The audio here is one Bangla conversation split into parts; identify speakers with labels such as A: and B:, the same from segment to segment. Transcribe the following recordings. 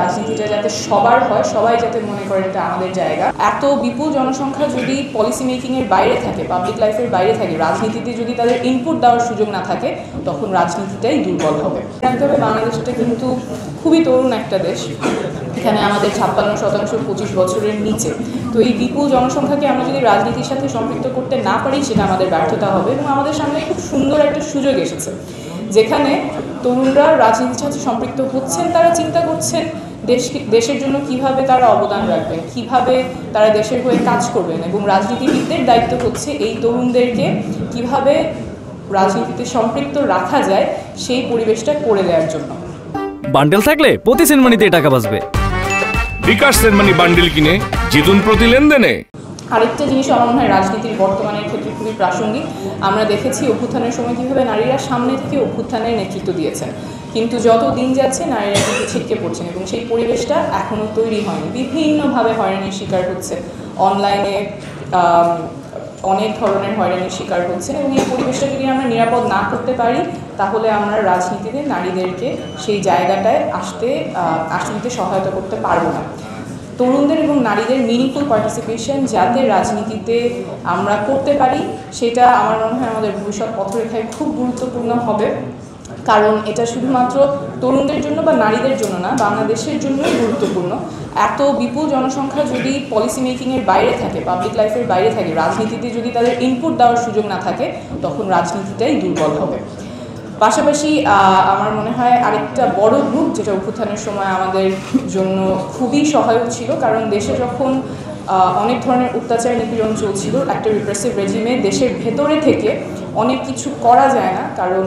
A: রাজনীতিটা যাতে সবার হয়, সবাই যাতে মনে করে এটা আমাদের জায়গা। এত বিপুল জনসংখ্যা যদি পলিসি মেকিংয়ের বাইরে থাকে, পাবলিক লাইফের বাইরে থাকে, রাজনীতিতে যদি তাদের ইনপুট দেওয়ার সুযোগ না থাকে, তখন রাজনীতিটাই দুর্বল হবে। তবে বাংলাদেশটা কিন্তু খুবই তরুণ একটা দেশ। এখানে আমাদের 56% 25 বছরের নিচে। তো এই বিপুল জনসংখ্যাকে আমরা যদি রাজনীতির সাথে সম্পৃক্ত করতে না পারি, সেটা আমাদের ব্যর্থতা হবে। এবং আমাদের সামনে খুব সুন্দর একটা সুযোগ এসেছে, যেখানে তরুণরা রাজনীতির সাথে সম্পৃক্ত হচ্ছেন। তারা চিন্তা করছেন দেশের জন্য কিভাবে তারা অবদান রাখবেন, কিভাবে তারা দেশের হয়ে কাজ করবেন, এবং রাজনীতিবিদদের দায়িত্ব হচ্ছে এই তরুণদেরকে কিভাবে রাজনীতিতে সম্পৃক্ত রাখা যায় সেই পরিবেশটা করে দেওয়ার জন্য।
B: বান্ডেল থাকলে প্রতি সেনমানিতে টাকা বাঁচবে।
C: বিকাশ সেনমানি বান্ডেল কিনে জিতুন প্রতি লেনদেনে।
A: আরেকটা জিনিস আমার মনে হয় রাজনীতির বর্তমানের ক্ষেত্রে খুবই প্রাসঙ্গিক। আমরা দেখেছি অভ্যুত্থানের সময় কীভাবে নারীরা সামনে থেকে অভ্যুত্থানের নেতৃত্ব দিয়েছেন, কিন্তু যত দিন যাচ্ছে নারীরা কিন্তু ছিটকে পড়ছেন, এবং সেই পরিবেশটা এখনও তৈরি হয়নি। বিভিন্নভাবে হয়রানির শিকার হচ্ছে, অনলাইনে অনেক ধরনের হয়রানির শিকার হচ্ছে, এবং এই পরিবেশটা যদি আমরা নিরাপদ না করতে পারি, তাহলে আমরা রাজনীতিতে নারীদেরকে সেই জায়গাটায় আসতে দিতে সহায়তা করতে পারবো না। তরুণদের এবং নারীদের মিনিংফুল পার্টিসিপেশন যাতে রাজনীতিতে আমরা করতে পারি, সেটা আমার মনে হয় আমাদের ভবিষ্যৎ পথরেখায় খুব গুরুত্বপূর্ণ হবে। কারণ এটা শুধুমাত্র তরুণদের জন্য বা নারীদের জন্য না, বাংলাদেশের জন্যই গুরুত্বপূর্ণ। এত বিপুল জনসংখ্যা যদি পলিসি মেকিংয়ের বাইরে থাকে, পাবলিক লাইফের বাইরে থাকে, রাজনীতিতে যদি তাদের ইনপুট দেওয়ার সুযোগ না থাকে, তখন রাজনীতিটাই দুর্বল হবে। পাশাপাশি আমার মনে হয় আরেকটা বড় গ্রুপ যেটা অভ্যুত্থানের সময় আমাদের জন্য খুবই সহায়ক ছিল, কারণ দেশে যখন অনেক ধরনের অত্যাচার নিপীড়ন চলছিল, একটা রিপ্রেসিভ রেজিমে দেশের ভেতরে থেকে অনেক কিছু করা যায় না, কারণ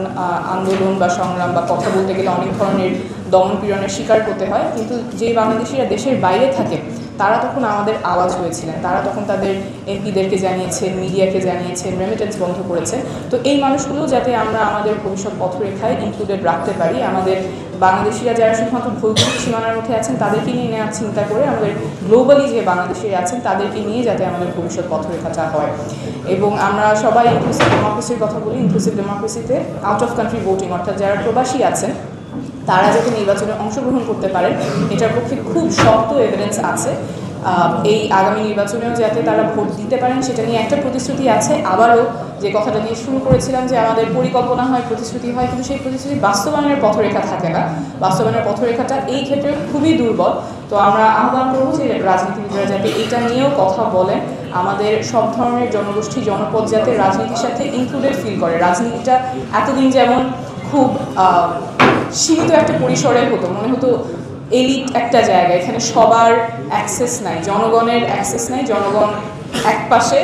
A: আন্দোলন বা সংগ্রাম বা কথা বলতে গেলে অনেক ধরনের দমনপীড়নের শিকার হতে হয়। কিন্তু যে বাংলাদেশিরা দেশের বাইরে থাকে, তারা তখন আমাদের আওয়াজ হয়েছিলেন। তারা তখন তাদের এমপিদেরকে জানিয়েছেন, মিডিয়াকে জানিয়েছেন, রেমিটেন্স বন্ধ করেছেন। তো এই মানুষগুলো যাতে আমরা আমাদের ভবিষ্যৎ পথরেখায় ইনক্লুডেড রাখতে পারি, আমাদের বাংলাদেশিরা যারা শুধুমাত্র ভৌগোলিক সীমানার মধ্যে আছেন তাদেরকে নিয়ে নেওয়ার চিন্তা করে আমাদের গ্লোবালি যে বাংলাদেশিরা আছেন তাদেরকে নিয়ে যাতে আমাদের ভবিষ্যৎ পথরেখাটা হয়। এবং আমরা সবাই ইনক্লুসিভ ডেমোক্রেসির কথা বলি। ইনক্লুসিভ ডেমোক্রেসিতে আউট অফ কান্ট্রি ভোটিং, অর্থাৎ যারা প্রবাসী আছেন তারা যাতে নির্বাচনে অংশগ্রহণ করতে পারেন, এটার পক্ষে খুব শক্ত এভিডেন্স আছে। এই আগামী নির্বাচনেও যাতে তারা ভোট দিতে পারেন, সেটা নিয়ে একটা প্রতিশ্রুতি আছে। আবারও যে কথাটা দিয়ে শুরু করেছিলাম, যে আমাদের পরিকল্পনা হয়, প্রতিশ্রুতি হয়, কিন্তু সেই প্রতিশ্রুতি বাস্তবায়নের পথরেখা থাকে না। বাস্তবায়নের পথরেখাটা এই ক্ষেত্রে খুবই দুর্বল। তো আমরা আহ্বান করবো যে রাজনীতিবিদরা যাতে এটা নিয়েও কথা বলেন, আমাদের সব ধরনের জনগোষ্ঠী জনপদ যাতে রাজনীতির সাথে ইনক্লুডেড ফিল করে। রাজনীতিটা এতদিন যেমন খুব সীমিত একটা পরিসরে হতো, মনে হতো এলিট একটা জায়গা, এখানে সবার অ্যাক্সেস নাই, জনগণের অ্যাক্সেস নাই, জনগণ এক পাশে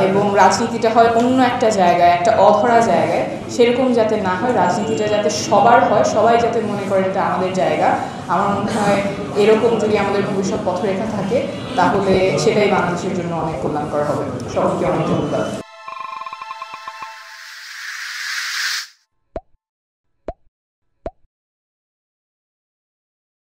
A: এবং রাজনীতিটা হয় অন্য একটা জায়গায়, একটা অধরা জায়গায়। সেরকম যাতে না হয়, রাজনীতিটা যাতে সবার হয়, সবাই যাতে মনে করে এটা আমাদের জায়গা। আমার মনে হয় এরকম যদি আমাদের ভবিষ্যৎ পথরেখা থাকে, তাহলে সেটাই বাংলাদেশের জন্য অনেক কল্যাণকর হবে। সবাইকে অনেক ধন্যবাদ।